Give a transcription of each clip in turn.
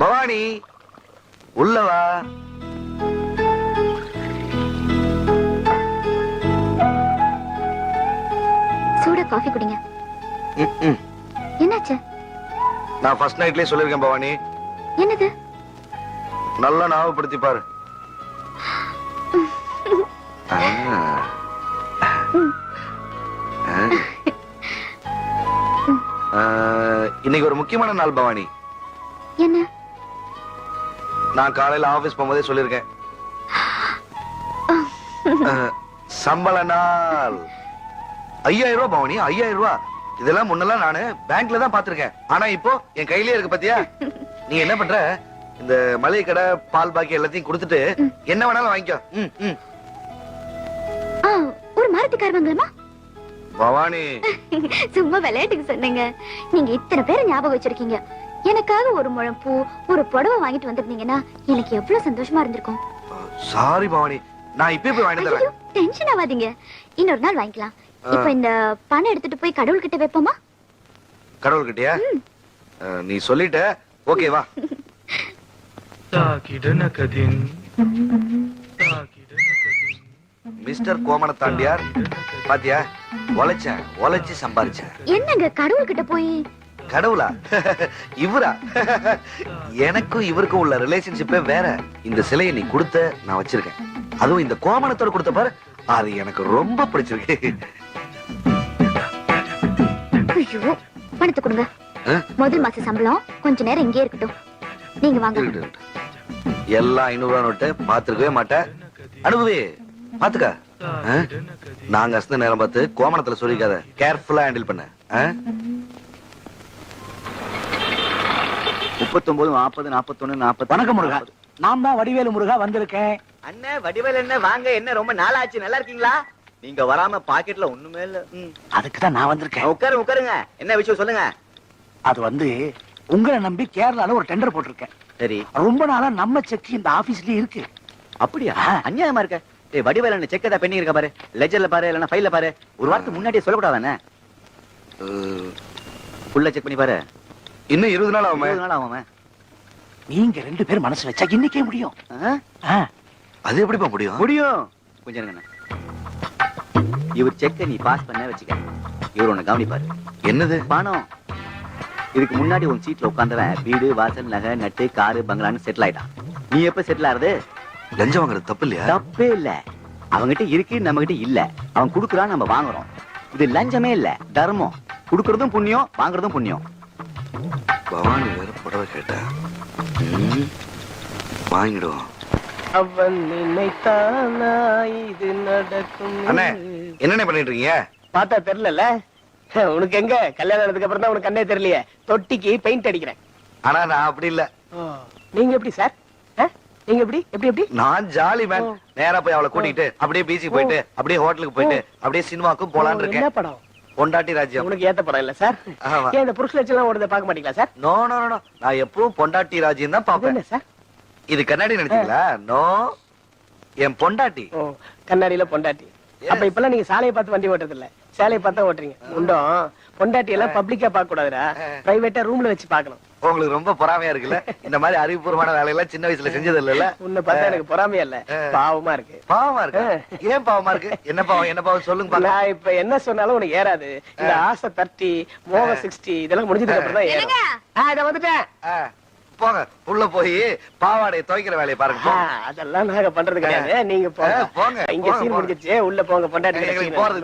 பவானி உள்ளவா. சூடா காஃபி குடிங்க. என்னாச்சு? நான் ஃபர்ஸ்ட் நைட்லயே சொல்லிருக்கேன் பவானி. என்னது? நல்லா ஞாபகப்படுத்தி பாரு. இன்னைக்கு ஒரு முக்கியமான நாள் பவானி. என்ன? நான் காலையில ஆபீஸ் போகும்போதே சொல்லிருக்கேன். சம்பள நாள் 5000 ரூபாய் பவானி. 5000 ரூபாய். இதெல்லாம் முன்னெல்லாம் நானு பேங்க்ல தான் பாத்திருக்கேன். ஆனா இப்போ என் கையிலேயே இருக்கு பாத்தியா. நீ என்ன பண்ற, இந்த மளிகை கடை பால் பாக்கி எல்லாத்தையும் கொடுத்துட்டு என்ன வேணாலும் வாங்கிக்கோ. ஒரு மாருதி கார் வாங்கலாமா பவானி? சும்மா விளையாட்டுக்கு சொன்னீங்க. நீங்க இத்தனை பேரை ஞாபகம் வச்சிருக்கீங்க. எனக்காக ஒரு முழம் பூ, ஒரு புடவை வாங்கிட்டு வந்திருந்தீங்கன்னா எனக்கு எவ்வளவு சந்தோஷமா இருந்திருக்கும். சாரி பவானி, நான் இப்பவே போய் வாங்கிட்டு வரேன். டென்ஷன் ஆகாதீங்க, இன்னொரு நாள் வாங்கிக்கலாம். இப்போ இந்த பணம் எடுத்துட்டு போய் கடவுள் கிட்ட வைப்போமா? கடவுள் கிட்டயா? நீ சொல்லிட்ட, ஓகே வா. மிஸ்டர் கோமண தாண்டியார் பாத்தியா, உழைச்சு சம்பாதிச்சேன். என்னங்க கடவுள் கிட்ட போய்? கடவுளா? இவரா? எனக்கும் இவருக்கும் உள்ள ரிலேஷன்ஷிப்பே வேற. இந்த சிலையை நீ கொடுத்த நான் வச்சிருக்கேன். அதுவும் இந்த கோமணத்தோட கொடுத்த பாரு, அது எனக்கு ரொம்ப பிடிச்சிருக்கு. ஐயோ, பணத்தை கொடுங்க. முதல் மாச சம்பளம் கொஞ்ச நேரம் இங்கே இருக்கட்டும். நீங்க வாங்க. எல்லாம் 500 ரூபாய் நோட்டு. பாத்துருக்கவே மாட்டேன். அனுபவி பாத்துக்க. நாங்க அசந்த நேரம் பார்த்து கோமணத்துல சொல்லிக்காத. கேர்ஃபுல்லா ஹேண்டில் பண்ண. 39 40 41 40. வணக்கம் முருகா. நான் தான் வடிவேலு முருகா வந்திருக்கேன். அண்ணே வடிவேலு என்ன வாங்க, என்ன ரொம்ப நாள் ஆச்சு, நல்லா இருக்கீங்களா? நீங்க வராம பாக்கெட்ல ஒண்ணுமே இல்ல. அதுக்கு தான் நான் வந்திருக்கேன். உட்காருங்க. என்ன விஷயம் சொல்லுங்க. அது வந்து உங்களை நம்பி கேரளால ஒரு டெண்டர் போட்டிருக்கேன். சரி. ரொம்ப நாளா நம்ம செக் இந்த ஆபீஸ்லயே இருக்கு. அப்படியா? அநியாயமா இருக்க. ஏய் வடிவேலு செக் ஏதா பெண்டிங் இருக்கா பாரு, லெஜர்ல பாரு, இல்லனா ஃபைல்ல பாரு. ஒரு வாரத்துக்கு முன்னாடியே சொல்லக்கூடாதானே? ஃபுல்லா செக் பண்ணி பாரு. இன்னும் 20 நாள் ஆகுமே. 20 நாள் ஆகுமே. நீங்க 2 பேர் மனசு வச்சா இன்னைக்கே முடியும். அது எப்படிப்பா முடியும்? கொஞ்சம் இருங்க. இவர் செக்க நீ பாஸ் பண்ண வச்சுக்க. இவர் உன்னை கவனிப்பாரு. என்னது? பணம். இதுக்கு முன்னாடி உன் சீட்ல உட்கார்ந்தவன் வீடு வாசல் நகை நட்டு காரு பங்களான்னு செட்டில் ஆயிட்டான். நீ எப்ப செட்டில் ஆறது? லஞ்சம் வாங்குறது தப்பு இல்லையா? தப்பே இல்ல. அவங்கிட்ட இருக்கு, நம்ம கிட்ட இல்ல. அவன் குடுக்குறான், நம்ம வாங்குறோம். இது லஞ்சமே இல்ல, தர்மம். குடுக்கறதும் புண்ணியம், வாங்குறதும் புண்ணியம். பவானி வேற புடவை கேட்டா வாங்கிடுவோம். அவன் நினைத்தானா இது நடக்கும். அண்ணே என்ன பண்ணிட்டு இருக்கீங்க? பார்த்தா தெரியல. உனக்கு எங்க கல்யாணம் ஆனதுக்கு அப்புறம் தான் உனக்கு கண்ணே தெரியலையே. தொட்டிக்கு பெயிண்ட் அடிக்கிறேன். ஆனா நான் அப்படி இல்ல. நீங்க எப்படி சார்? நீங்க எப்படி எப்படி எப்படி? நான் ஜாலி மேன். நேரா போய் அவளை கூட்டிட்டு அப்படியே பீச்சுக்கு போயிட்டு அப்படியே ஹோட்டலுக்கு போயிட்டு அப்படியே சினிமாக்கும் போலான்னு இருக்கேன். என்ன படம்? பொண்டாட்டி ராஜ்யம். உனக்கு ஏத்த படம் இல்ல சார்? ஏன் இந்த புருஷ லட்சணம் ஓடுறத பார்க்க மாட்டீங்களா சார்? நோ நோ நோ, நான் எப்பவும் பொண்டாட்டி ராஜ்யம் தான் பாப்பேன். சார் இது கண்ணாடி நினைச்சீங்களா? நோ, என் பொண்டாட்டி. கண்ணாடியில பொண்டாட்டி. அப்ப இப்பெல்லாம் நீங்க சாலையை பார்த்து வண்டி ஓட்டுறது இல்ல, சேலையை பார்த்தா ஓட்டுறீங்க. உண்டும் பொண்டாட்டி எல்லாம் பப்ளிக்கா பார்க்க கூடாதுடா, பிரைவேட்டா ரூம்ல வச்சு பார்க்கணும். உங்களுக்கு ரொம்ப பொறாமையா இருக்குல்ல? இந்த மாதிரி அறிவுபூர்வமான வேலையெல்லாம் சின்ன வயசுல செஞ்சது இல்ல? உன்னை பார்த்தா எனக்கு பொறாமையா இல்ல, பாவமா இருக்கு. பாவமா இருக்கு? ஏன் பாவமா இருக்கு? என்ன பாவம்? என்ன பாவம் சொல்லுங்க. நான் இப்ப என்ன சொன்னாலும் உனக்கு ஏறாது. இந்த ஆசை 30 மோக 60 இதெல்லாம் முடிஞ்சதுக்கு அப்புறம் தான் ஏறும். இத வந்துட்டேன். போங்க, உள்ள போய் பாவாடை துவைக்கிற வேலையை பாருங்க. அதெல்லாம் நாங்க பண்றது கிடையாது. நீங்க போங்க. இங்க சீன் முடிஞ்சிருச்சு, உள்ள போங்க. பொண்டாட்டி போறது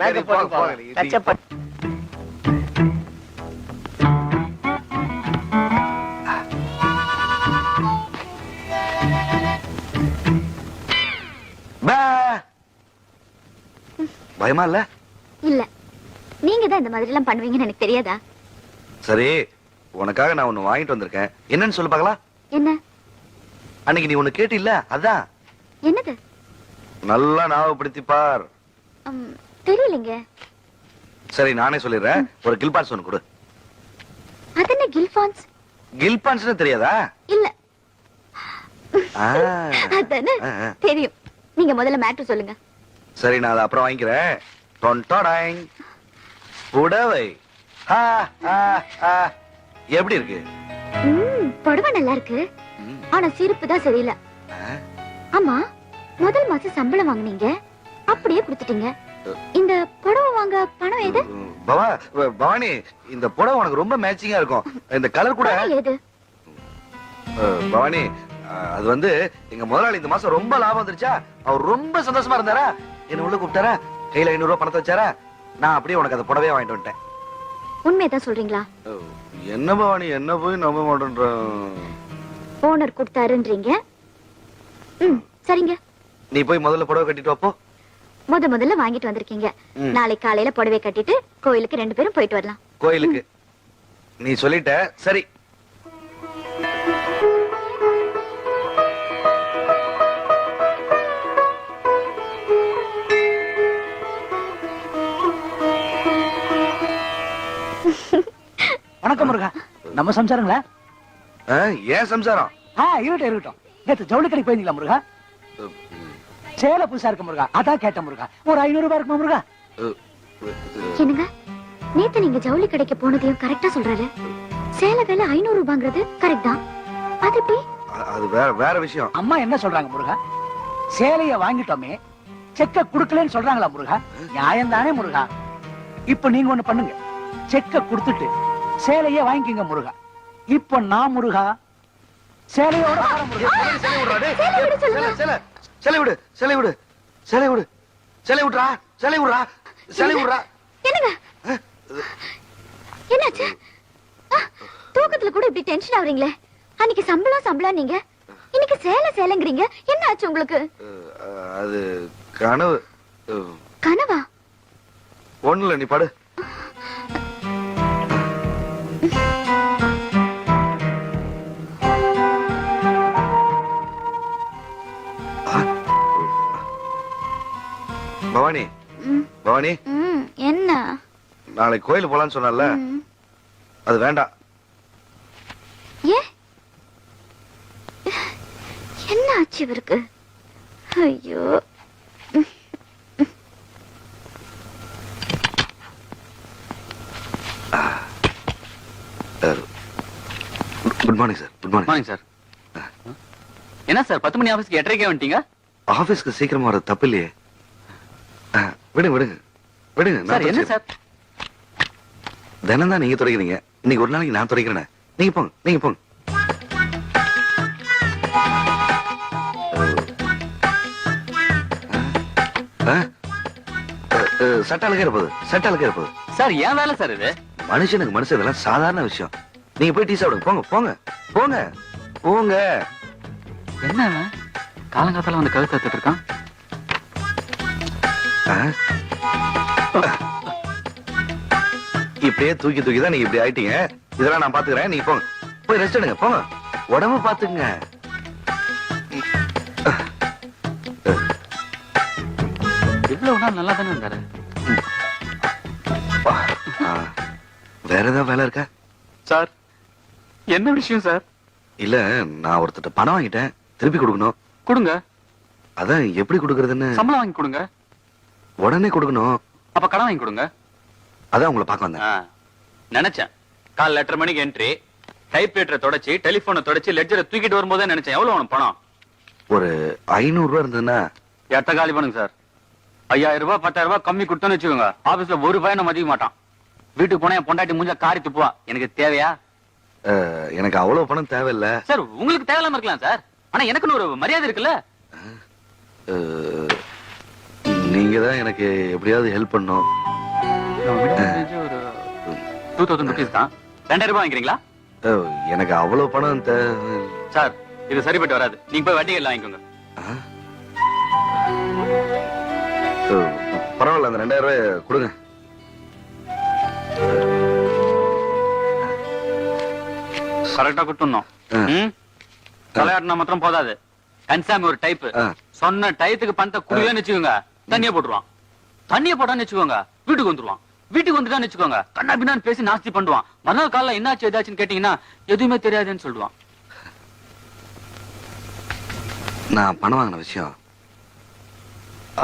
பயமா இல்ல? இல்ல, நீங்க தான் இந்த மாதிரி எல்லாம் பண்ணுவீங்கன்னு எனக்கு தெரியாதா? சரி, உனக்காக நான் ஒண்ணு வாங்கிட்டு வந்திருக்கேன். என்னன்னு சொல்லு பார்க்கலாம். என்ன? அன்னைக்கு நீ ஒண்ணு கேட்டி இல்ல, அதான். என்னது? நல்லா ஞாபகப்படுத்தி பார். தெரியலங்க. சரி, நானே சொல்லிடுறேன். ஒரு கில்பான்ஸ் ஒண்ணு கொடு. அது என்ன கில்பான்ஸ்? கில்பான்ஸ்னு தெரியாதா? இல்ல. அதானே தெரியும். நீங்க முதல்ல மேட்டர் சொல்லுங்க. சரி, நான் அதை அப்புறம் வாங்கிக்கிறேன். டொன்டோடாய் புடவை எப்படி இருக்கு? புடவை நல்லா இருக்கு, ம். ஆனா சிரிப்பு தான் சரியில்லை. ஆ? ஆமா, முதல் மாசம் சம்பளம் வாங்குனீங்க, அப்படியே கொடுத்துட்டீங்க. இந்த புடவை வாங்க பணம் ஏது? பவானி, இந்த புடவை உனக்கு ரொம்ப மேட்சிங்கா இருக்கும். இந்த கலர் கூட பணம் ஏது? பவானி, அது வந்து எங்க முதலாளி இந்த மாசம் ரொம்ப லாபம் வந்துருச்சா, அவர் ரொம்ப சந்தோஷமா இருந்தாரா, என்ன உள்ள கூப்பிட்டாரா, கையில 500 ரூபாய் பணத்தை வச்சாரா, நான் அப்படியே உனக்கு அந்த புடவையே வாங்கிட்டு வந்துட்டேன். உண்மையதான் சொல்றீங்களா? என்ன பவானி, என்ன போய் நம்ப மாட்டேன்ற. ஓனர் கொடுத்தாருன்றீங்க. ம், சரிங்க. நீ போய் முதல்ல புடவை கட்டிட்டு வாப்போ. முதல்ல வாங்கிட்டு வந்திருக்கீங்க. ம். நாளைக்கு காலையில புடவை கட்டிட்டு கோயிலுக்கு 2 பேரும் போயிட்டு வரலாம். கோயிலுக்கு நீ சொல்லிட்ட, சரி. வணக்கம் முருகா. நம்ம சம்சாரங்களா? ஏன் சம்சாரம்? இருக்கட்டும். நேத்து ஜவுளி கடைக்கு போயிருந்தீங்களா முருகா? சேலை புதுசா இருக்கு முருகா, அதான் கேட்டேன் முருகா. ஒரு 500 ரூபாய் இருக்குமா முருகா? என்னங்க, நேத்து நீங்க ஜவுளி கடைக்கு போனதையும் கரெக்டா சொல்றாரு. சேலை வேலை 500 ரூபாங்கிறது கரெக்ட் தான். அது எப்படி? அது வேற விஷயம். அம்மா என்ன சொல்றாங்க முருகா? சேலைய வாங்கிட்டோமே, செக்க குடுக்கலன்னு சொல்றாங்களா முருகா? நியாயம் தானே முருகா? இப்ப நீங்க ஒண்ணு பண்ணுங்க, செக்க குடுத்துட்டு சேலையே வாங்கிக்கங்க முருகா. இப்ப நான் முருகா சேலையோட வரேன் முருகா. சேலை விடுறா, டேய். சேலை விடு சொல்லுங்க. சேலை விடு, சேலை விடு, சேலை விடு, சேலை விடுறா, சேலை விடுறா, சேலை விடுறா. என்னங்க, என்னாச்சு? தூக்கத்துல கூட இப்படி டென்ஷன் ஆவறீங்களே. அன்னைக்கு சம்பளம் நீங்க, இன்னைக்கு சேலைங்கிறீங்க. என்ன ஆச்சு உங்களுக்கு? அது கனவு. கனவா? ஒண்ணுல, நீ படு. பவானி, பவானி, என்ன? நாளைக்கு கோயில் போலான்னு சொன்னல, அது வேண்டாம். ஏ, என்ன ஆச்சு இவருக்கு? ஐயோ, good morning sir. Good morning. Morning sir. என்ன சார் 10 மணி ஆபீஸ்க்கு 8:30 வந்துட்டீங்க? ஆபீஸ்க்கு சீக்கிரமா வர தப்பு இல்லையே. விடுங்க விடுங்க விடுங்க. சார் என்ன சார்? தினம் தான் நீங்க துடைக்கிறீங்க, இன்னைக்கு ஒரு நாளைக்கு நான் துடைக்கிறேன். நீங்க போங்க, நீங்க போங்க. சட்டாளுக்கே இருப்பது, சட்டாளுக்கே இருப்பது. சார் ஏன் வேலை சார் இது? மனுஷனுக்கு மனுஷன் இதெல்லாம் சாதாரண விஷயம். நீங்க போய் டீ சாப்பிடுங்க. போங்க போங்க போங்க போங்க. என்ன அவன் காலங்காத்தால வந்து கழுத்து எடுத்துட்டு இருக்கான்? இப்படியே தூக்கி தூக்கி தான் நீங்க இப்படி ஆயிட்டீங்க. இதெல்லாம் நான் பாத்துக்கிறேன். நீங்க போங்க, போய் ரெஸ்ட் எடுங்க. போங்க, உடம்பு பாத்துங்க. இவ்வளவு நாள் நல்லா தானே இருந்தாரு. வேற ஏதாவது வேலை இருக்கா சார்? என்ன விஷயம் சார்? இல்ல, நான் ஒருத்தட்ட பணம் வாங்கிட்டேன், திருப்பி கொடுக்கணும். கொடுங்க. அதான் எப்படி கொடுக்கறதுன்னு. சம்பளம் வாங்கி கொடுங்க. உடனே கொடுக்கணும். அப்ப கடன் வாங்கி கொடுங்க. அதான் உங்களை பார்க்க வந்தேன். நினைச்சேன் கால் 8:30 மணிக்கு என்ட்ரி, டைப்ரைட்டரை தொடச்சி டெலிபோனை தொடச்சி லெட்ஜரை தூக்கிட்டு வரும்போதே நினைச்சேன் எவ்வளவு உனக்கு பணம்? ஒரு 500 ரூபாய் இருந்ததுன்னா. எட்ட காலி பண்ணுங்க சார். 5000 ரூபாய் 10,000 ரூபாய் கம்மி கொடுத்தோன்னு வச்சுக்கோங்க, ஆபீஸ்ல ஒரு பையனை மதிக்க மாட்டான். வீட்டுக்கு போனா என் பொண்டாட்டி மூஞ்ச காரி துப்புவா. எனக்கு தேவையா? எனக்கு அவ்வளவு பணம் தேவையில்ல சார். உங்களுக்கு தேவையில்லாம இருக்கலாம் சார், ஆனா எனக்குன்னு ஒரு மரியாதை இருக்குல்ல. நீங்க தான் எனக்கு எப்படியாவது ஹெல்ப் பண்ணும். ஒரு 2000 ருபீஸ் தான். 2000 ரூபாய் வாங்கிக்கிறீங்களா? எனக்கு அவ்வளவு பணம் சார் இது சரிப்பட்டு வராது. நீங்க போய் வட்டி எல்லாம் வாங்கிக்கோங்க. பரவாயில்ல, அந்த 2000 ரூபாய் கொடுங்க. கரெக்டா கொடுத்துடணும். தலையாட்டினா மாத்திரம் போதாது, கன்சாமி ஒரு டைப். சொன்ன டயத்துக்கு பணத்தை குடியலன்னு வச்சுக்கோங்க, தண்ணிய போட்டுருவான். தண்ணிய போட்டான்னு வச்சுக்கோங்க, வீட்டுக்கு வந்துருவான். வீட்டுக்கு வந்துட்டான்னு வச்சுக்கோங்க, கண்ணா பின்னான்னு பேசி நாஸ்தி பண்ணுவான். மறுநாள் காலைல என்னாச்சு ஏதாச்சுன்னு கேட்டீங்கன்னா எதுவுமே தெரியாதுன்னு சொல்லுவான். நான் பணம் வாங்கின விஷயம்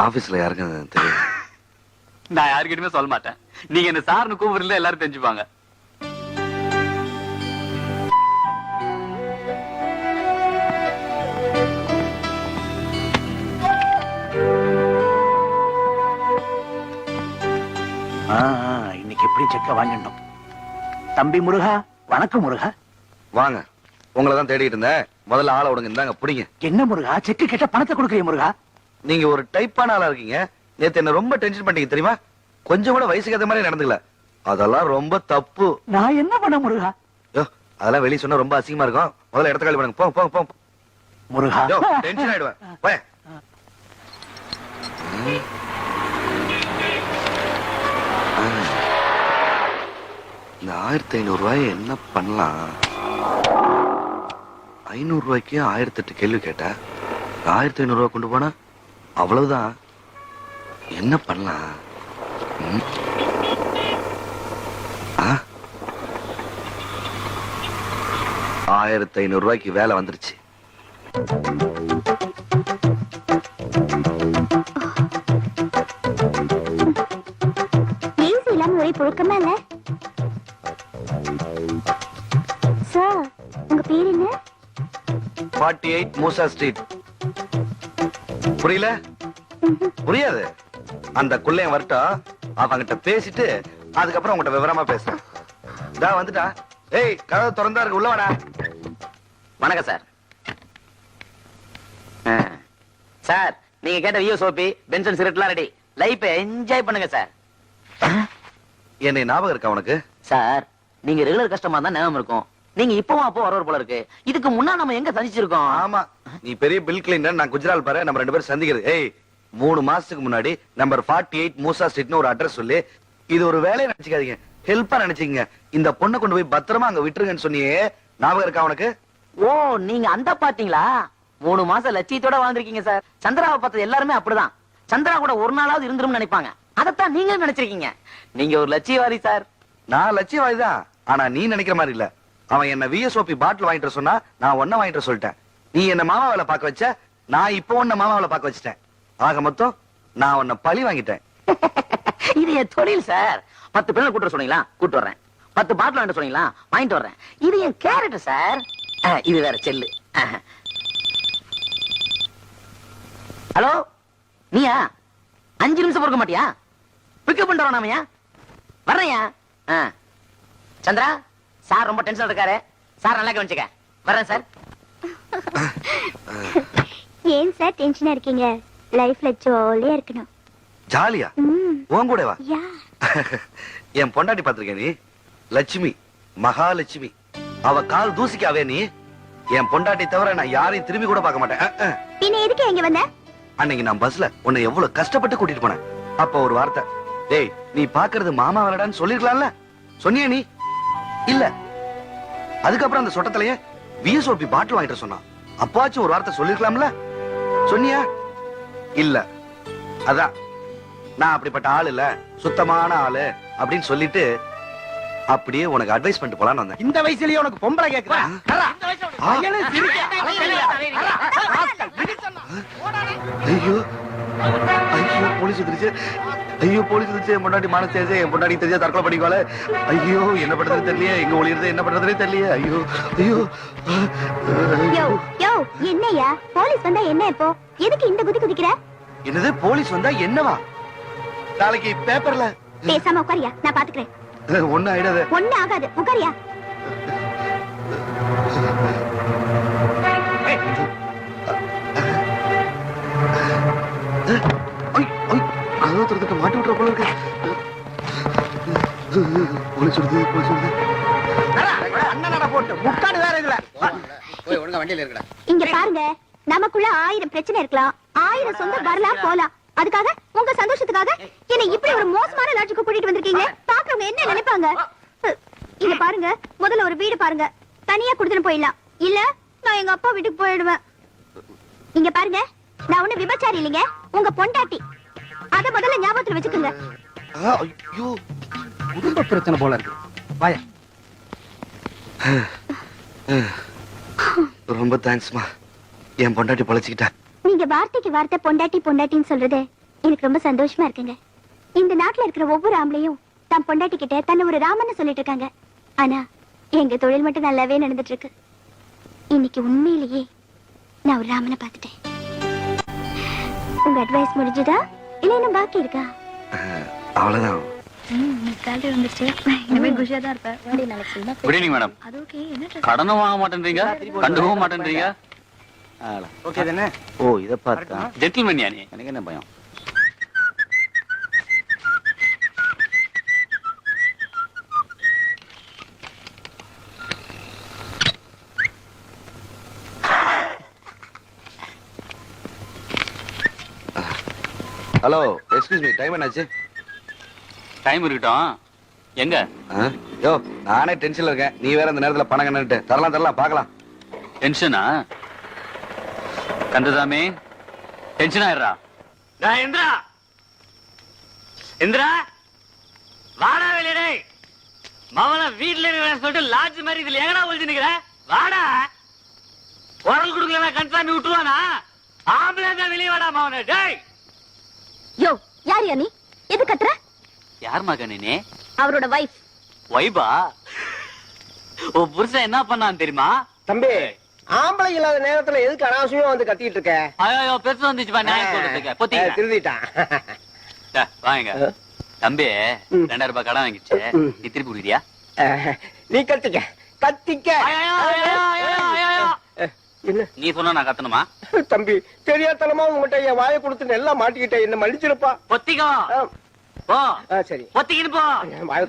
ஆபீஸ்ல யாருக்கும் தெரியும். நான் யாருக்கிட்டுமே சொல்ல மாட்டேன். நீங்க என்ன சார்னு கூப்பிடுறதுல எல்லாரும் தெரிஞ்சுப்பாங்க. செக்க வாங்கிடணும். தம்பி முருகா, வணக்கம் முருகா. வாங்க, உங்களை தான் தேடிட்டு இருந்தேன். முதல்ல ஆளை விடுங்க, இந்தாங்க பிடிங்க. என்ன முருகா, செக்கு கேட்ட பணத்தை கொடுக்கறிய முருகா? நீங்க ஒரு டைப்பான ஆளா இருக்கீங்க. நேத்து என்ன ரொம்ப டென்ஷன் பண்ணீங்க தெரியுமா? கொஞ்சம் கூட வயசுக்கு ஏத்த மாதிரி நடந்துக்கல. அதெல்லாம் ரொம்ப தப்பு. நான் என்ன பண்ண முருகா? யோ, அதெல்லாம் வெளிய சொன்னா ரொம்ப அசிங்கமா இருக்கும். முதல்ல இடத்த காலி பண்ணுங்க. போங்க போங்க போங்க. முருகா, யோ, டென்ஷன் ஆயிடுவேன். போய். இந்த 1500 ரூபாய் என்ன பண்ணலாம்? 500 ரூபாய்க்கு 1008 கேள்வி கேட்ட. 1500 ரூபாய் கொண்டு போனா அவ்வளவுதான். என்ன பண்ணலாம்? 1500 ரூபாய்க்கு வேலை வந்துருச்சு. ஏசி இல்லாம ஒரே புழுக்கமா இல்ல? சார், உங்க பேர் என்ன? 48 மூசா ஸ்ட்ரீட். புரியல? புரியாது. அந்த குள்ளையன் வரட்டும், அவங்கிட்ட பேசிட்டு அதுக்கப்புறம் உங்ககிட்ட விவரமா பேசுறேன். இதா வந்துட்டா. ஏய், கதவு திறந்தா இருக்கு, உள்ள வாடா. வணக்கம் சார். சார், நீங்க கேட்ட வியோ சோப்பி, பென்சன் சிகரெட்லாம் ரெடி. லைஃப் என்ஜாய் பண்ணுங்க சார். என்னை ஞாபகம் இருக்கா உனக்கு? சார், நீங்க ரெகுலர் கஸ்டமர் தான் ஞாபகம் இருக்கும். நீங்க இப்பவும் அப்போ வரவர் போல இருக்கு. இதுக்கு முன்னா நம்ம எங்க சந்திச்சிருக்கோம்? ஆமா, நீ பெரிய பில் கிளீனர், நான் குஜரால் பாரு. நம்ம 2 பேரும் சந்திக்கிறது. ஏய், 3 மாசத்துக்கு முன்னாடி நம்பர் 48 மூசா ஸ்ட்ரீட்னு ஒரு அட்ரஸ் சொல்லி, இது ஒரு வேலையை நினைச்சுக்காதீங்க, ஹெல்ப்பா நினைச்சீங்க. இந்த பொண்ணை கொண்டு போய் பத்திரமா அங்க விட்டுருங்கன்னு சொன்னியே, ஞாபகம் இருக்கா உனக்கு? ஓ, நீங்க அந்த பாத்தீங்களா? 3 மாசம் லட்சியத்தோட வாழ்ந்திருக்கீங்க சார். சந்திராவை பார்த்தது எல்லாருமே அப்படிதான். சந்திரா கூட ஒரு நாளாவது இருந்துரும் நினைப்பாங்க. அதத்தான் நீங்க நினைச்சிருக்கீங்க. நீங்க ஒரு லட்சியவாதி சார். நான் லட்சியவாதிதான், ஆனா நீ நினைக்கிற மாதிரி இல்ல. அவன் என்ன விஎஸ்ஓபி பாட்டில் வாங்கிட்டு சொன்னா, நான் ஒன்ன வாங்கிட்டு சொல்லிட்டேன். நீ என்ன மாமா வேலை பார்க்க வச்ச, நான் இப்போ உன்ன மாமா வேலை பார்க்க வச்சிட்டேன். ஆக மொத்தம் நான் உன்னை பழி வாங்கிட்டேன். இது என் தொழில் சார். 10 பெண்கள் கூட்டு சொன்னீங்களா, கூட்டு வர்றேன். 10 பாட்டில் வாங்கிட்டு சொன்னீங்களா, வாங்கிட்டு வர்றேன். இது என் கேரக்டர் சார். இது வேற செல்லு. ஹலோ, நீயா? 5 நிமிஷம் பொறுக்க மாட்டியா? பிக்கப் பண்ணிட்டு வராமையா? வர்றையா? சந்திரா, சார் ரொம்ப டென்ஷன் இருக்காரு. சார் நல்லா கவனிச்சுக்க. வர்றேன் சார். ஏன் சார் டென்ஷனா இருக்கீங்க? லைஃப்ல ஜாலியா இருக்கணும். ஜாலியா? உன் கூட வா. யா. என் பொண்டாட்டி பாத்திருக்கேன் நீ? லட்சுமி, மகாலட்சுமி. அவ கால் தூசிக்காவே நீ. என் பொண்டாட்டி தவிர நான் யாரையும் திரும்பி கூட பார்க்க மாட்டேன். பின்ன எதுக்கு இங்க வந்த? அன்னைக்கு நான் பஸ்ல உன்னை எவ்வளவு கஷ்டப்பட்டு கூட்டிட்டு போனேன். அப்ப ஒரு வார்த்தை, டேய் நீ பாக்குறது மாமா வரடான்னு சொல்லிருக்கலாம்ல. சொன்னியா நீ? இல்ல. அதுக்கப்புறம் அந்த சொட்டத்திலேயே விஎஸ்ஓபி பாட்டில் வாங்கிட்டு சொன்னான். அப்பாச்சும் ஒரு வார்த்தை சொல்லிருக்கலாம்ல. சொன்னியா? இல்ல. அதான் நான் அப்படிப்பட்ட ஆள் இல்ல, சுத்தமான ஆளு அப்படின்னு சொல்லிட்டு அப்படியே உனக்கு அட்வைஸ் பண்ணிட்டு போலான்னு வந்தேன். இந்த வயசுலயே உனக்கு பொம்பளை கேக்குறா? ஐயோ ஐயோ, போலீஸ் வந்துருச்சு. ஐயோ, போலீஸ் வந்துருச்சு. என் பொண்டாட்டி மானஸ் தேஜே, என் பொண்டாட்டி தெரிஞ்சா தற்கொலை பண்ணிக்கோல. ஐயோ, என்ன பண்றதுன்னு தெரியலையே, எங்க ஒளியறது என்ன பண்றதுனே தெரியலையே. ஐயோ ஐயோ. யோ யோ, என்னையா? போலீஸ் வந்தா என்ன இப்போ? எதுக்கு இந்த குதி குதிக்கிற? என்னது, போலீஸ் வந்தா என்னவா? நாளைக்கு பேப்பர்ல. பேசாம உட்காரியா, நான் பாத்துக்கிறேன். ஒண்ணு ஆயிடாத. ஒண்ணு ஆகாது, உட்காரியா. கதவு திறந்துட்டு மாட்டி விட்டுற போல இருக்கு. போலீஸ் வருது, போலீஸ் வருது. அண்ணனடா போட்டு முக்காடு வேற இதுல. போய் ஒழுங்கா வண்டியில இருக்கடா. இங்க பாருங்க, நமக்குள்ள 1000 பிரச்சனை இருக்கலாம், 1000 சொந்தம் வரலாம் போலாம். அதுக்காக உங்க சந்தோஷத்துக்காக என்ன இப்படி ஒரு மோசமான லாட்ஜுக்கு கூட்டிட்டு வந்திருக்கீங்க. பாக்குறவங்க என்ன நினைப்பாங்க? இங்க பாருங்க, முதல்ல ஒரு வீடு பாருங்க. தனியா குடுத்துட்டு போயிடலாம். இல்ல நான் எங்க அப்பா வீட்டுக்கு போயிடுவேன். இங்க பாருங்க, நான் ஒண்ணு விபச்சாரி இல்லைங்க, உங்க பொண்டாட்டி. அத முதல்ல ஞாபகத்துல வச்சுக்கோங்க. ஐயோ, குடும்ப பிரச்சனை போல இருக்கு. வாயா. ரொம்ப தேங்க்ஸ்மா. என் பொண்டாட்டி பொழைச்சிக்கிட்டா. நீங்க வார்த்தைக்கு வார்த்தை பொண்டாட்டி பொண்டாட்டின்னு சொல்றது எனக்கு ரொம்ப சந்தோஷமா இருக்குங்க. இந்த நாட்டுல இருக்கிற ஒவ்வொரு ஆம்பளையும் தன் பொண்டாட்டி கிட்ட தன்னை ஒரு ராமன்னு சொல்லிட்டு இருக்காங்க. ஆனா எங்க தொழில் மட்டும் நல்லாவே நடந்துட்டு இருக்கு. இன்னைக்கு உண்மையிலேயே நான் ஒரு ராமனை பார்த்துட்டேன். உங்க அட்வைஸ் முடிஞ்சுதா இல்ல இன்னும் பாக்கி இருக்கா? அவ்வளவுதான். சேலரி வந்துருச்சு இனிமே குஷியா தான் இருப்பேன் வேண்டிய நாளைக்கு சொல்லுங்க குட் ஈவினிங் மேடம். அது ஓகே என்ன கடனும் வாங்க மாட்டேன்றீங்க, கண்டுக்கவும் மாட்டேன்றீங்க. ஓகே தானே? ஓ இத பார்த்தா ஜென்டில்மேன் நீ. எனக்கு என்ன பயம்? ஹலோ எக்ஸ்கியூஸ் மீ, டைம் என்னாச்சு? டைம் இருக்கட்டும். எங்க யோ நானே டென்ஷன்ல இருக்கேன், நீ வேற இந்த நேரத்துல பணம் கண்ணுட்டு தரலாம் பார்க்கலாம். டென்ஷனா? கந்தசாமி டென்ஷன் ஆயிடுறா. இந்திரா இந்திரா வாடா வெளியே. மவன வீட்டுல இருக்கிற சொல்லிட்டு லாட்ஜ் மாதிரி இதுல எங்கடா ஒழிச்சு நிக்கிற? வாடா. குரல் கொடுக்கலன்னா கந்தசாமி விட்டுருவானா? ஆம்பளை தான் வெளியே வாடா மவன. டேய் யோ யார் நீ எது கத்துற? யார் மகனே? அவரோட வைஃப். வைபா? ஓ புருஷன் என்ன பண்ணான்னு தெரியுமா? தம்பி ஆம்பளை இல்லாத நேரத்துல எதுக்கு அனாவசியமா வந்து கத்திட்டு இருக்க? ஐயோ பெருசு வந்துச்சு பா நியாயம் சொல்றதுக்கு. பொத்திங்க. திருந்திட்டான். வாங்க தம்பி. 2000 ரூபாய் கடன் வாங்கிச்சு, நீ திருப்பி கொடுக்குறியா? நீ கத்திக்க. என்ன நீ சொன்னா நான் கத்தணுமா? தம்பி தெரியாதனமா உங்ககிட்ட என் வாயை கொடுத்து நல்லா மாட்டிக்கிட்டேன், என்ன மன்னிச்சிருப்பா. பொத்திக்கோ. போ சரி பொத்திக்கின்னு போ.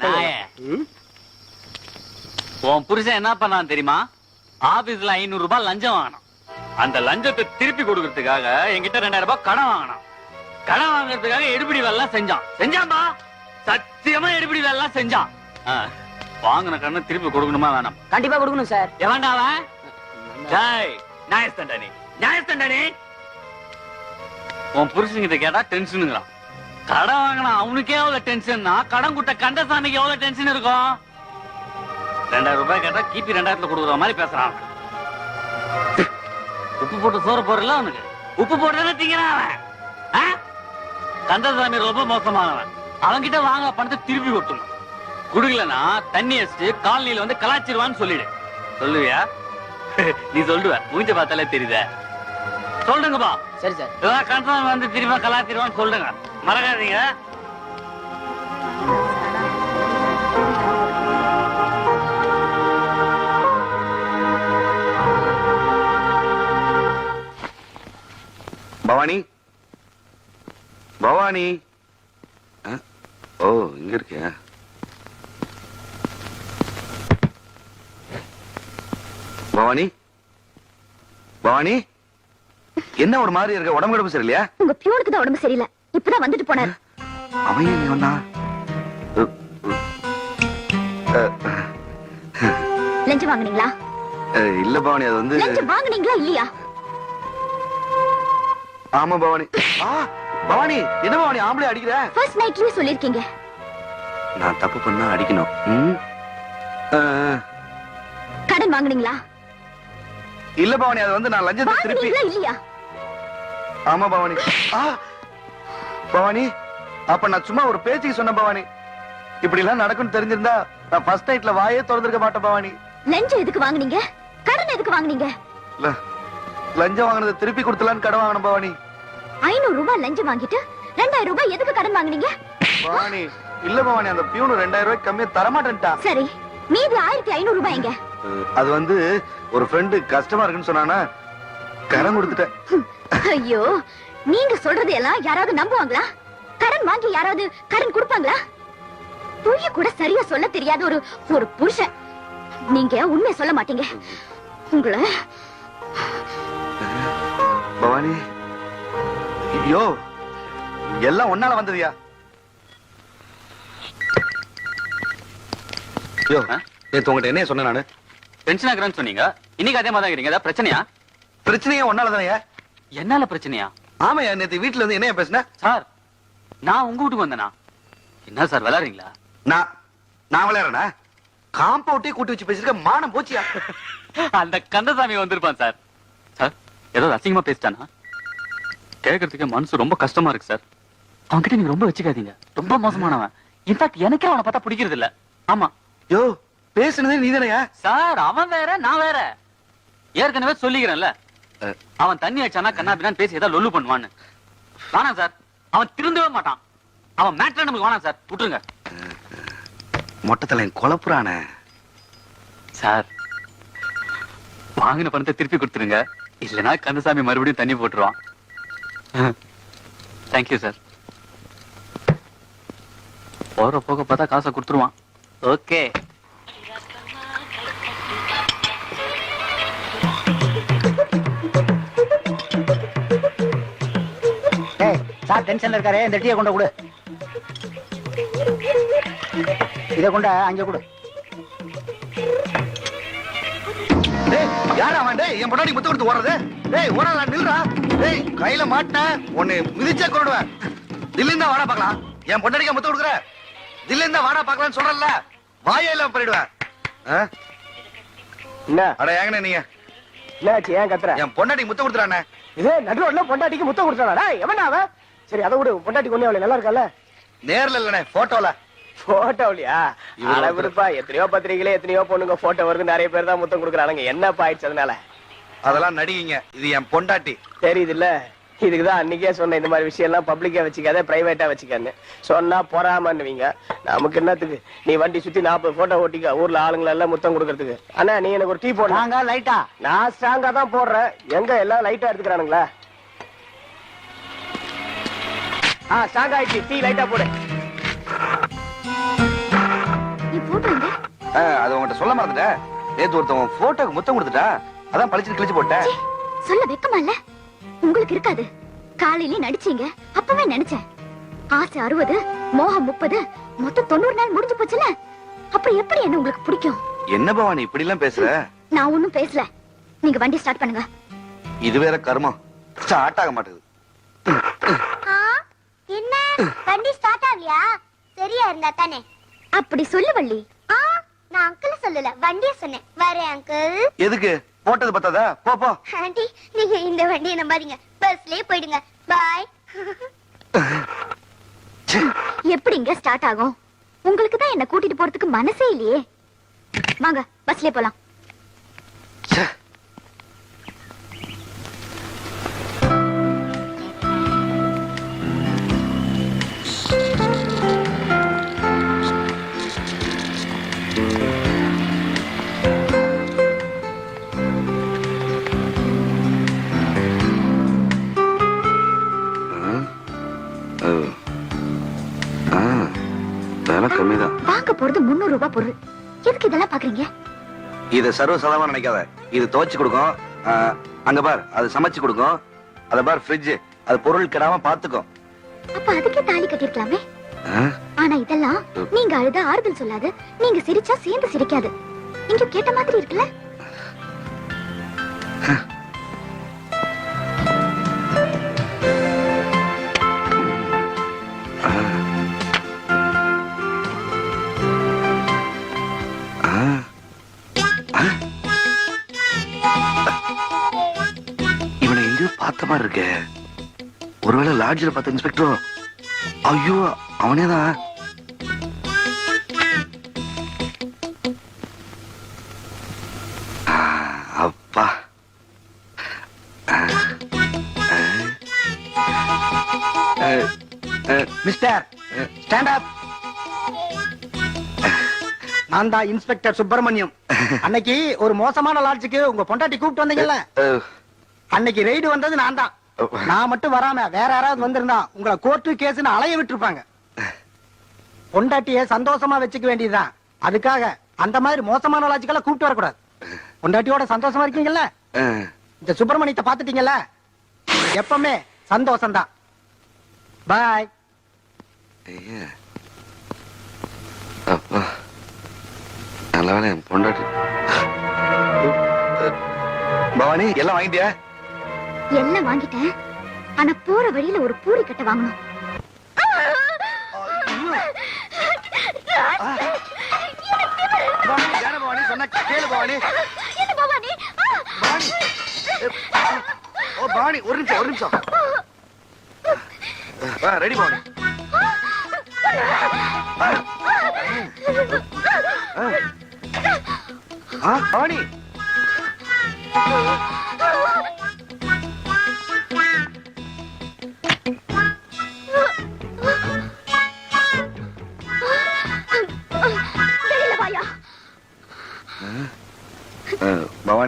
நாயே. உன் புருஷன் என்ன பண்ணான் தெரியுமா? ஆபீஸ்ல 500 ரூபாய் லஞ்சம் வாங்கினான். அந்த லஞ்சத்தை திருப்பி கொடுக்கறதுக்காக என்கிட்ட 2000 ரூபாய் கடன் வாங்கினான். கடன் வாங்குறதுக்காக எடுபிடி வேலை செஞ்சான்பா. சத்தியமா எடுபிடி வேலை செஞ்சான். வாங்கின கடனை திருப்பி கொடுக்கணுமா வேணாம்? கண்டிப்பா கொடுக்கணும் சார். எவன்டாவன்? டேய் நியாயஸ்தண்டனே நியாயஸ்தண்டனே. உன் புருஷன்கிட்ட கேட்டா டென்ஷனுங்கிறான். கடன் வாங்கினா அவனுக்கே எவ்வளவு டென்ஷன்னா கடன் குட்ட கந்தசாமிக்கு எவ்வளவு டென்ஷன் இருக்கும்? 2000 ரூபாய் கேட்டா கிபி 2000 கொடுக்குற மாதிரி பேசுறான். உப்பு போட்டு சோறு போறல அவனுக்கு. உப்பு போட்டு திங்கிறான் அவன். கந்தசாமி ரொம்ப மோசமானவன். அவன்கிட்ட வாங்க பணத்தை திருப்பி கொடுத்துணும். குடுக்கலன்னா தண்ணி அடிச்சு காலனியில வந்து கலாச்சிருவான்னு சொல்லிடு. சொல்லுவியா? நீ சொல்லுவ, மூஞ்ச பார்த்தாலே தெரியுத. சொல்லுங்கப்பா. சரி சார். கந்தசாமி வந்து திரும்ப கலாச்சிருவான்னு சொல்லுங்க, மறக்காதீங்க. பவானி பவானி. ஓ இங்க இருக்கியா? பவானி பவானி என்ன ஒரு மாதிரி இருக்க? உடம்பு கிடப்பு சரியில்லையா? உங்க பியூனுக்கு தான் உடம்பு சரியில்லை, இப்பதான் வந்துட்டு போனாரு. அவன் ஏன் நீ வந்தா? லஞ்சம் வாங்குனீங்களா? இல்ல பவானி, அது வந்து லஞ்சம் வாங்குனீங்களா இல்லையா? ஆமா பவானி. பவானி என்ன பவானி ஆம்பளை அடிக்கிற? ஃபர்ஸ்ட் நைட்லயே சொல்லிருக்கீங்க. நான் தப்பு பண்ணா அடிக்கணும். கடன் வாங்குனீங்களா? இல்ல பவானி, அது வந்து நான் லஞ்சத்தை திருப்பி. வாங்குனீங்களா இல்லையா? ஆமா பவானி. பவானி அப்ப நான் சும்மா ஒரு பேச்சுக்கு சொன்ன பவானி. இப்படி எல்லாம் நடக்கும்னு தெரிஞ்சிருந்தா நான் ஃபர்ஸ்ட் நைட்ல வாயே திறந்திருக்க மாட்டேன் பவானி. லஞ்சம் எதுக்கு வாங்குனீங்க? கடன் எதுக்கு வாங்குனீங்க? லஞ்சம் வாங்கினதை திருப்பி கொடுத்தலான்னு கடன் வாங்கணும் பவானி. 500 ரூபாய் லஞ்சம் வாங்கிட்டு 2000 ரூபாய் எதுக்கு கடன் வாங்குனீங்க? பவானி இல்ல பவானி, அந்த பியூனு 2000 ரூபாய்க்கு கம்மியா தரமாட்டேன்டா. சரி, மீதி 1500 ரூபாய் எங்க? அது வந்து ஒரு ஃப்ரெண்டு கஷ்டமா இருக்குன்னு சொன்னானா கடன் கொடுத்துட்டேன். ஐயோ, நீங்க சொல்றது எல்லாம் யாராவது நம்புவாங்களா? கடன் வாங்கி யாராவது கடன் கொடுப்பாங்களா? பொய்ய கூட சரியா சொல்ல தெரியாத ஒரு புருஷன். நீங்க உண்மையை சொல்ல மாட்டீங்க. உங்களை பவானி ஐயோ எல்லாம் ஒன்னால வந்ததுயா. ஐயோ நேத்து உங்ககிட்ட என்ன சொன்னேன் நானு? டென்ஷன் ஆகுறேன்னு சொன்னீங்க, இன்னைக்கு அதே மாதிரி தான் இருக்கீங்க. ஏதாவது பிரச்சனையா? பிரச்சனையே ஒன்னால தானே. என்னால பிரச்சனையா? ஆமாயா, நேத்து வீட்டுல இருந்து என்ன பேசுன? சார் நான் உங்க வீட்டுக்கு வந்தேனா? என்ன சார் விளையாடுறீங்களா? நான் விளையாடுறேனா? காம்பவுண்டே கூட்டி வச்சு பேசிருக்க, மானம் போச்சியா? அந்த கந்தசாமி வந்திருப்பான் சார். சார் ஏதோ அசிங்கமா பேசிட்டானா? கேட்கறதுக்கு மனசு ரொம்ப கஷ்டமா இருக்கு சார். அவன்கிட்ட நீங்க ரொம்ப வச்சுக்காதீங்க, ரொம்ப மோசமானவன். இன்ஃபேக்ட் எனக்கே அவனை பார்த்தா பிடிக்கிறது இல்ல. ஆமா யோ பேசுனதே நீதானயா? சார் அவன் வேற நான் வேற. ஏற்கனவே சொல்லிக்கிறேன்ல, அவன் தண்ணி அடிச்சானா கண்ணா பின்னான்னு பேசி ஏதாவது லொல்லு பண்ணுவான்னு. வேணாம் சார், அவன் திருந்தவே மாட்டான். அவன் மேட்டர் நமக்கு வேணாம் சார், விட்டுருங்க. மொட்டத்துல குழப்புறானே. சார் வாங்கின பணத்தை திருப்பி கொடுத்துருங்க, இல்லைன்னா கந்தசாமி மறுபடியும் தண்ணி போட்டுருவான். Thank you sir. போற போக பார்த்தா காசை கொடுத்துருவான். ஓகே. ஏய் சார் டென்ஷன்ல இருக்காரே, இந்த டீயை கொண்டு கொடு. இதை கொண்ட அங்க கொடு. டேய் யாரா அவன்? டேய் என் பொண்டாட்டி முத்த கொடுத்து ஓடுறது. டேய் ஓடல நில்றா. டேய் கையில மாட்டின உன்னை மிதிச்சே கொண்டுடுவேன். தில்லிந்தா வாடா பார்க்கலாம். என் பொண்டாட்டிக்கு முத்த கொடுக்குற. தில்லிந்தா வாடா பார்க்கலாம்னு சொல்றல, வாயே இல்லாம பண்ணிடுவேன். என்ன அட ஏங்கண்ணே நீங்க என்னாச்சு? ஏன் கத்துற? என் பொண்டாட்டி முத்த கொடுத்துறானே. இதே நடுரோட்ல பொண்டாட்டிக்கு முத்தம் கொடுத்தாடா? எவனா அவன்? சரி அதை விடு, பொண்டாட்டி கொண்டு அவளை நல்லா இருக்கல. நேர்ல இல்லனே போட்டோல. போட்டோலியா? அளவிருப்பா, எத்தனையோ பத்திரிகையில எத்தனையோ பொண்ணுங்க போட்டோ வருது, நிறைய பேர் தான் முத்தம் கொடுக்குறானுங்க. என்னப்பா ஆயிடுச்சு அதனால? அதெல்லாம் நடிகீங்க, இது என் பொண்டாட்டி. தெரியுது இல்ல? இதுக்குதான் அன்னைக்கே சொன்ன, இந்த மாதிரி விஷயம் எல்லாம் பப்ளிக்கா வச்சுக்காத, பிரைவேட்டா வச்சுக்கான்னு சொன்னா பொறாமன்னுவீங்க. நமக்கு என்னத்துக்கு? நீ வண்டி சுத்தி 40 போட்டோ ஓட்டிக்க, ஊர்ல ஆளுங்களை எல்லாம் முத்தம் கொடுக்கறதுக்கு. அண்ணா நீ எனக்கு ஒரு டீ போடுறாங்க. லைட்டா நான் ஸ்ட்ராங்கா தான் போடுறேன். எங்க எல்லாம் லைட்டா எடுத்துக்கிறானுங்களா? ஸ்ட்ராங் ஆயிடுச்சு, டீ லைட்டா போடு. நீ போட்டு வந்து அது உங்ககிட்ட சொல்ல மறந்துட்டேன். நேத்து ஒருத்தவன் போட்டோக்கு முத்தம் கொடுத்துட்டா, அதான் பளிச்சு கிழிச்சு போட்டேன். சொல்ல வெக்கமா இல்ல? உங்களுக்கு இருக்காது. காலையில நடிச்சீங்க, அப்பவே நினைச்சேன். ஆசை 60, மோகம் 30, மொத்தம் 90 நாள் முடிஞ்சு போச்சுல. அப்புறம் எப்படி என்ன உங்களுக்கு பிடிக்கும்? என்ன பவானி இப்படி எல்லாம் பேசுற? நான் ஒண்ணும் பேசல. நீங்க வண்டி ஸ்டார்ட் பண்ணுங்க. இது வேற கர்மம், ஸ்டார்ட் ஆக மாட்டேங்குது. என்ன வண்டி ஸ்டார்ட் ஆகலையா? சரியா இருந்தா தானே. அப்படி சொல்லு வள்ளி. நான் அங்கிள் சொல்லல, வண்டியை சொன்னேன். வரேன் அங்கிள். எதுக்கு? போட்டது பத்தாதா? போ போ. ஆண்டி நீங்க இந்த வண்டியை நம்பாதீங்க, பஸ்லயே போயிடுங்க. பாய். எப்படிங்க ஸ்டார்ட் ஆகும்? உங்களுக்கு தான் என்ன கூட்டிட்டு போறதுக்கு மனசே இல்லையே. வாங்க பஸ்லயே போலாம். ச்சே. கம்மிதான். வாங்க போறது 300 ரூபாய் பொருள். எதுக்கு இதெல்லாம் பாக்குறீங்க? இத சர்வசாதாரணமா நினைக்காத. இது துவைச்சு கொடுக்கும். அங்க பார், அது சமைச்சு கொடுக்கும். அத பார் ஃப்ரிட்ஜ், அது பொருள் கெடாம பாத்துக்கும். அப்ப அதுக்கே தாலி கட்டிருக்கலாமே. ஆனா இதெல்லாம் நீங்க அழுத ஆறுதல் சொல்லாது, நீங்க சிரிச்சா சேர்ந்து சிரிக்காது. நீங்க கேட்ட மாதிரி இருக்குல்ல? இவனை எங்கேயோ பார்த்த மாதிரி இருக்கே. ஒருவேளை லாட்ஜில் பார்த்த இன்ஸ்பெக்டரோ? ஐயோ அவனேதான். அப்பா மிஸ்டர் ஸ்டாண்ட் அப். நான் தான் இன்ஸ்பெக்டர் சுப்பிரமணியம். அன்னைக்கு ஒரு மோசமான லாட்ஜுக்கு உங்க பொண்டாட்டி கூப்பிட்டு வந்தீங்கல்ல, அன்னைக்கு ரெய்டு வந்தது நான் தான். நான் மட்டும் வராம வேற யாராவது வந்திருந்தா உங்களை கோர்ட்டு கேஸ்னு அலைய விட்டுருப்பாங்க. பொண்டாட்டிய சந்தோஷமா வச்சுக்க வேண்டியதுதான். அதுக்காக அந்த மாதிரி மோசமான லாட்ஜுக்கெல்லாம் கூப்பிட்டு வரக்கூடாது. பொண்டாட்டியோட சந்தோஷமா இருக்கீங்கல்ல, இந்த சுப்பிரமணியத்தை பாத்துட்டீங்கல்ல, எப்பவுமே சந்தோஷம் தான். பாய். அப்பா நல்ல வேலை என் பொண்டாட்டி. பவானி எல்லாம் வாங்கிட்டியா? எல்லாம் வாங்கிட்டேன். ஆனா போற வழியில ஒரு பூரி கட்ட வாங்கணும். பவானி சொன்ன கேளு பவானி. என்ன பவானி? பவானி ஓ பவானி ஒரு நிமிஷம். ரெடி பவானி. பவானி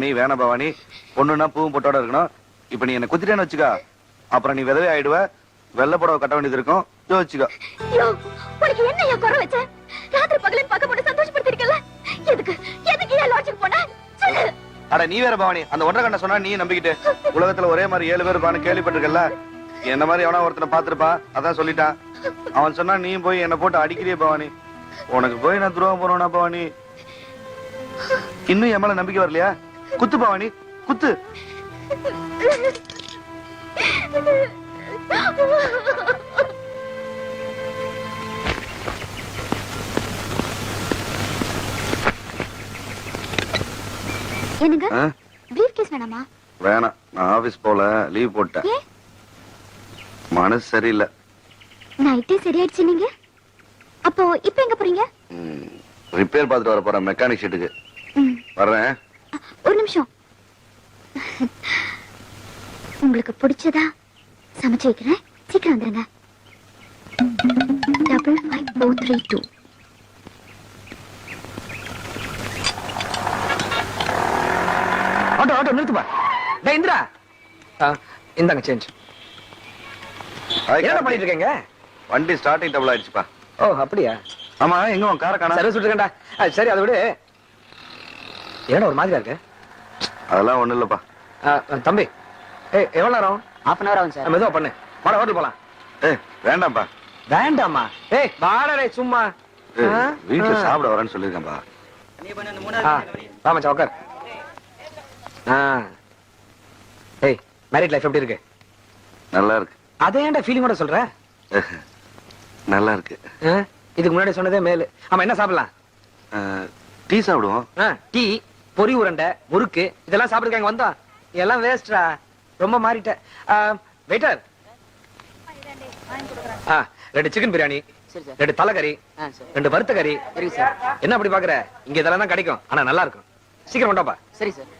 பவானி வேணாம் பவானி, பொண்ணுன்னா பூவும் பொட்டோட இருக்கணும். இப்ப நீ என்ன குத்திட்டேன்னு வச்சுக்கா, அப்புறம் நீ விதவை ஆயிடுவ, வெள்ளை புடவை கட்ட வேண்டியது இருக்கும். யோசிச்சுக்கோ. யோ, உனக்கு என்ன ஏன் குறை வச்ச? ராத்திரி பகலின் பக்கம் போட்டு சந்தோஷப்படுத்திருக்கல. எதுக்கு எதுக்கு ஏன் லாட்ஜுக்கு போன? சொல்லு. அட நீ வேற பவானி, அந்த ஒன்றரை கண்ண சொன்னா நீ நம்பிக்கிட்டு உலகத்துல ஒரே மாதிரி 7 பேர் இருப்பான்னு கேள்விப்பட்டிருக்கல. என்ன மாதிரி எவனா ஒருத்தனை பாத்துருப்பான், அதான் சொல்லிட்டான். அவன் சொன்னா நீயும் போய் என்ன போட்டு அடிக்கிறியே பவானி. உனக்கு போய் நான் துரோகம் போறோம்னா பவானி, இன்னும் என் மேல நம்பிக்கை வரலையா? குத்து பவானி, குத்து. என்னங்க பிரீஃப் கேஸ் வேணாமா? வேணாம், நான் ஆபீஸ் போல, லீவ் போட்டேன். ஏன்? மனசு சரியில்லை. நைட்டே சரியாயிடுச்சு நீங்க. அப்போ இப்ப எங்க போறீங்க? ரிப்பேர் பார்த்துட்டு வர போறேன், மெக்கானிக் ஷெட்டுக்கு. வர்றேன். ஒரு நிமிஷம். உங்களுக்கு பிடிச்சதா சமைச்சு வைக்கிறேன், சீக்கிரம் வந்துருங்க. 55432. ஆட்டோ ஆட்டோ நிறுத்துப்பா. டேய் இந்திரா, இந்தாங்க சேஞ்ச். என்ன பண்ணிட்டு இருக்கீங்க? வண்டி ஸ்டார்டிங் டபுள் ஆயிடுச்சுப்பா. ஓ அப்படியா? ஆமா, எங்க உன் காரை காணோம்? சர்வீஸ் விட்டுருக்கேன்டா. சரி அதை விடு. ஏன்னா ஒரு மாதிரியா இருக்கு. அதெல்லாம் ஒண்ணு இல்லப்பா. தம்பி, எவ்வளவு நேரம்? half an hour ஆகும் சார். மெதுவா பண்ணு. வாடா ஹோட்டல் போலாம். வேண்டாம்ப்பா. வேண்டாமா? வாடா சும்மா. வீட்டுல சாப்பிட வரேன்னு சொல்லிருக்கேன்பா. வா மச்சான் உட்கார். மேரிட் லைஃப் எப்படி இருக்கு? நல்லா இருக்கு. அதே ஏன்டா ஃபீலிங்கோட சொல்ற? நல்லா இருக்கு. இதுக்கு முன்னாடி சொன்னதே மேலு. ஆமா, என்ன சாப்பிடலாம்? டீ சாப்பிடுவோம். டீ, பொரி உருண்டை, முறுக்கு இதெல்லாம் சாப்பிடுறாங்க. வந்தா எல்லாம் வேஸ்ட்ரா. ரொம்ப மாறிட்ட. வெயிட்டர், 2 சிக்கன் பிரியாணி, சரி சார். 2 தலைக்கறி, ஆ சரி. 2 வறுத்த கறி. சரி சார். என்ன அப்படி பாக்குற? இங்க இதெல்லாம் தான் கிடைக்கும், ஆனா நல்லா இருக்கும். சீக்கிரம் கொண்டாப்பா. சரி சார்.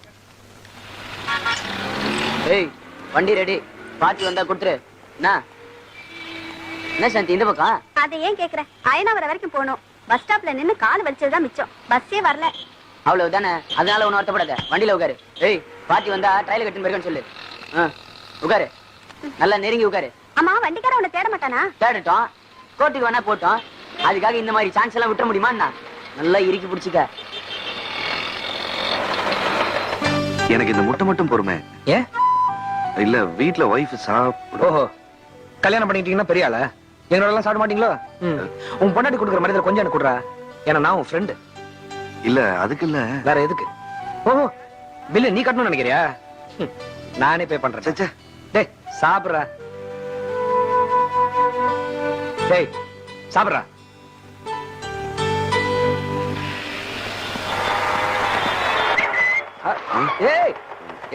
ஏய், வண்டி ரெடி. பாட்டி வந்தா கொடுத்துரு. என்ன சாந்தி இந்த பக்கம்? அதை ஏன் கேக்குற? அயனாவரம் வரைக்கும் போகணும். பஸ் ஸ்டாப்ல நின்னு கால் வலிச்சதுதான் மிச்சம். பஸ்ஸே வரல. அவ்வளவுதானே, அதனால ஒன்னும் வருத்தப்படாத. வண்டியில உட்காரு. ஏய், பாட்டி வந்தா ட்ரைல கட்டின்னு போயிருக்கேன்னு சொல்லு. உட்காரு, நல்லா நெருங்கி உட்காரு. அம்மா, வண்டிக்கார உன்னை தேட மாட்டானா? தேடட்டும், கோட்டுக்கு வேணா போட்டோம். அதுக்காக இந்த மாதிரி சான்ஸ் எல்லாம் விட்டுற முடியுமா? நல்லா இறுக்கி பிடிச்சிக்க. எனக்கு இந்த முட்டை மட்டும் பொறுமை. ஏன்? இல்ல, வீட்டுல ஒய்ஃப் சாப்பிடும். ஓஹோ, கல்யாணம் பண்ணிக்கிட்டீங்கன்னா பெரிய ஆளா? என்னோட எல்லாம் சாப்பிட மாட்டீங்களோ? உன் பொண்டாட்டி கொடுக்குற மனிதர் கொஞ்சம் எனக்கு கொடுறா. ஏன்னா நான் உன் ஃப்ரெண்டு. இல்ல, அதுக்கு இல்ல. வேற எதுக்கு? ஓஹோ, பில்லு நீ கட்டணும்னு நினைக்கிறியா? நானே பே பண்றேன். சச்சே. டேய் சாப்பிடுறா. டேய் சாப்பிடுறா. ஏய்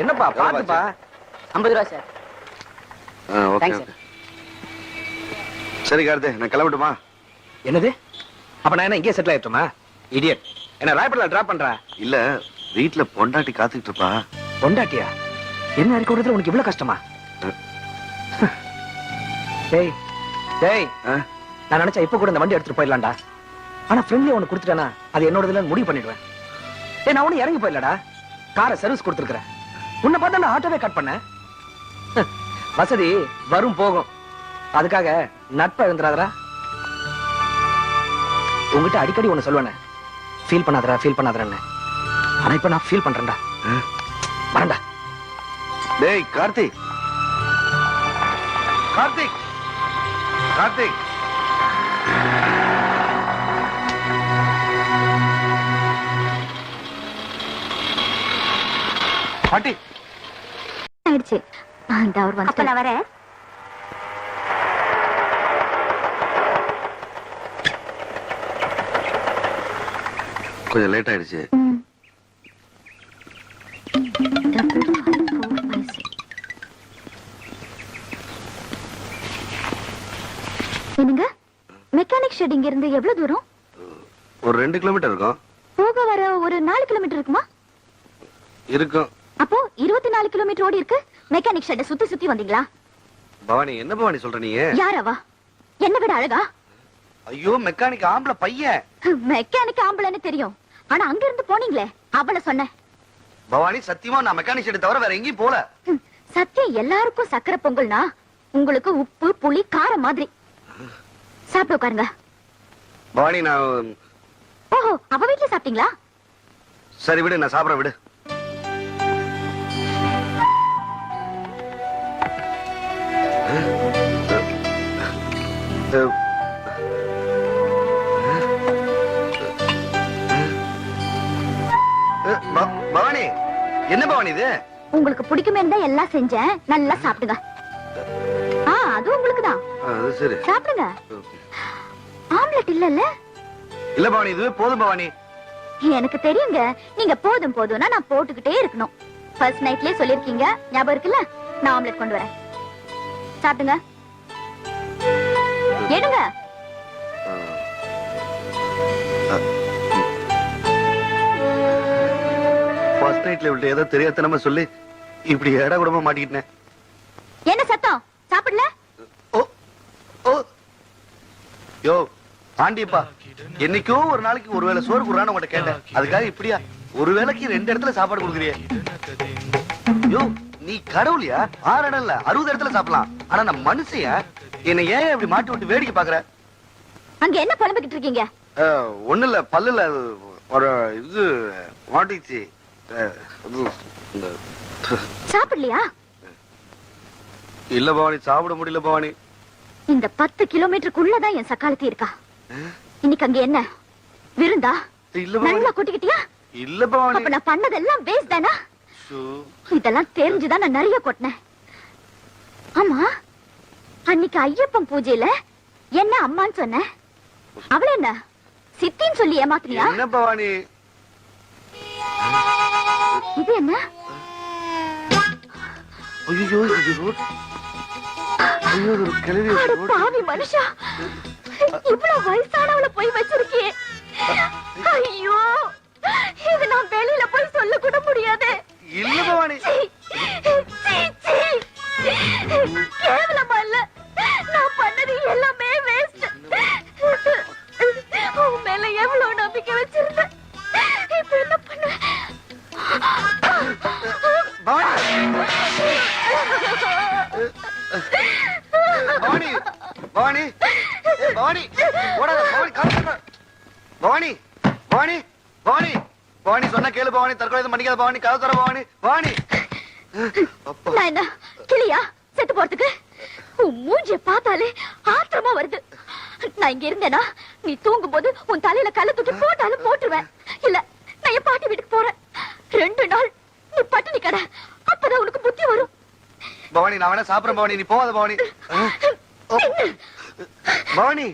என்னப்பா பாத்துப்பா. 50 ரூபா சார். Okay Thanks, okay. சரி கார்த்தி, நான் கிளம்பட்டுமா? என்னது? அப்ப நான் என்ன இங்கே செட்டில் ஆயிட்டுமா? இடியட். என்ன ராயப்படல டிராப் பண்றா? இல்ல, வீட்டுல பொண்டாட்டி காத்துக்கிட்டு இருப்பா. பொண்டாட்டியா? என்ன இருக்க விடத்துல உனக்கு இவ்வளவு கஷ்டமா? டேய் டேய், நான் நினைச்சா இப்ப கூட இந்த வண்டி எடுத்துட்டு போயிடலாம்டா. ஆனா ஃப்ரெண்ட்லி ஒண்ணு கொடுத்துட்டானா அது என்னோடதுல முடிவு பண்ணிடுவேன். ஏய், நான் ஒண்ணு இறங்கி போயிடலடா. காரை சர்வீஸ் கொடுத்துருக்கேன். உன்னை பார்த்தா நான் ஆட்டோவே கட் பண்ணேன். வசதி வரும் போகும், அதுக்காக நட்பை எழுந்துறாதரா. உங்ககிட்ட அடிக்கடி ஒண்ணு சொல்லுவேன், ஃபீல் பண்ணாதரா ஃபீல் பண்ணாதரன்னு. ஆனா இப்ப நான் ஃபீல் பண்றேன்டா. வரேன்டா. டேய் கார்த்திக், கார்த்திக், கார்த்திக். பாட்டி ஆயிடுச்சு. அப்ப நான் வரேன். கொஞ்சம் லேட் ஆயிடுச்சு. என்னங்க, மெக்கானிக் ஷெட் இங்க இருந்து எவ்வளவு தூரம்? ஒரு 2 கிலோமீட்டர் இருக்கும். போக வர ஒரு 4 கிலோமீட்டர் இருக்குமா? இருக்கும். அப்போ 24 கிலோமீட்டர் ஓடி இருக்கு. மெக்கானிக் ஷெட்டை சுத்தி சுத்தி வந்தீங்களா? பவானி, என்ன பவானி சொல்ற நீ? யாரவா? என்ன விட அழகா? ஐயோ, மெக்கானிக் ஆம்பளை பையன். மெக்கானிக் ஆம்பளைன்னு தெரியும், ஆனா அங்க இருந்து போனீங்களே அவளை சொன்ன. பவானி சத்தியமா நான் மெக்கானிக் ஷெட் தவிர வேற எங்கேயும் போல. சத்தியம் எல்லாருக்கும் சக்கரை பொங்கல்னா உங்களுக்கு உப்பு புளி காரம் மாதிரி. சாப்பிட்டு உட்காருங்க. பவானி நான் ஓஹோ, அவ வீட்டுல சாப்பிட்டீங்களா? சரி விடு, நான் சாப்பிட விடு. பவானி, என்ன பவானி இது? உங்களுக்கு பிடிக்குமே தான் எல்லாம் செஞ்சேன். நல்லா சாப்பிடுங்க. அது உங்களுக்கு தான். அது சரி, சாப்பிடுங்க. ஆம்லெட் இல்லல்ல? இல்ல பவானி, இதுவே போதும் பவானி. எனக்கு தெரியுங்க, நீங்க போதும் போதும்னா நான் போட்டுக்கிட்டே இருக்கணும். ஃபர்ஸ்ட் நைட்லயே சொல்லிருக்கீங்க, ஞாபகம் இருக்குல்ல? நான் ஆம்லெட் கொண்டு வரேன். சாப்பிடுங்க. எடுங்க. ஃபர்ஸ்ட் நைட்ல விட்டு ஏதோ தெரியாதனமா சொல்லி இப்படி ஏடா கூடமா மாட்டிக்கிட்டேன். என்ன சத்தம்? சாப்பிடல? ஓ ஓ யோ ஆண்டியப்பா, என்னைக்கோ ஒரு நாளைக்கு ஒருவேளை சோறு குடுறான்னு உங்கள்ட்ட கேட்டேன். அதுக்காக இப்படியா ஒரு வேளைக்கு 2 இடத்துல சாப்பாடு கொடுக்குறியே? யோ நீ கடவுளியா? 6 இடம் இல்ல 60 இடத்துல சாப்பிடலாம். ஆனா நான் மனுஷையா? என்னை ஏன் இப்படி மாட்டி விட்டு வேடிக்கை பாக்குற? அங்க என்ன புலம்பிக்கிட்டு இருக்கீங்க? ஒண்ணு இல்ல, பல்லுல ஒரு இது மாட்டிச்சு. சாப்பிடலையா? இல்ல பவானி, சாப்பிட முடியல பவானி. இந்த 10 கிலோமீட்டருக்குள்ளதான் என் சக்காலத்தி இருக்கா. இன்னைக்கு அங்க என்ன விருந்தா? இல்ல பவானி. நல்லா கொட்டிக்கிட்டியா? இல்ல பவானி. அப்ப நான் பண்ணதெல்லாம் வேஸ்ட் தானா? இதெல்லாம் தெரிஞ்சுதான் நான் நிறைய கொட்டினேன். ஆமா, அன்னைக்கு ஐயப்பன் பூஜையில என்ன அம்மான்னு சொன்ன, அவள என்ன சித்தின்னு சொல்லி ஏமாத்தினியா? என்ன பவானி இது என்ன? ஐயோ ஐயோ, ஒரு கிளவி. அட பாவி மனுஷா, இவ்வளவு வயசானவள போய் வச்சிருக்கியே. ஐயோ, இது நான் வெளியில போய் சொல்ல கூட முடியாது. இல்ல பவானி. கேவலமா இல்ல, நான் பண்ணது எல்லாமே வேஸ்ட். உன் மேல எவ்வளவு நம்பிக்கை வச்சிருந்தேன். இப்ப என்ன பண்ண? பவானி பவானி பவானி ஓடாத பவானி, பவானி பவானி பவானி பவானி சொன்ன கேளு பவானி, தற்கொலை பண்ணிக்காத பவானி, கதை தர பவானி. பவானி நான் என்ன கிளியா செத்து போறதுக்கு? உன் மூஞ்சிய பார்த்தாலே ஆத்திரமா வருது. நான் இங்க இருந்தேனா நீ தூங்கும் போது உன் தலையில கல்ல தூக்கி போட்டாலும் போட்டுருவேன். இல்ல, நான் என் பாட்டி வீட்டுக்கு போறேன். 2 நாள் நீ பட்டினி கடை, அப்பதான் உனக்கு புத்தி வரும். பவானி, நான் வேணா சாப்பிடுறேன் பவானி, நீ போகாத பவானி. பவானி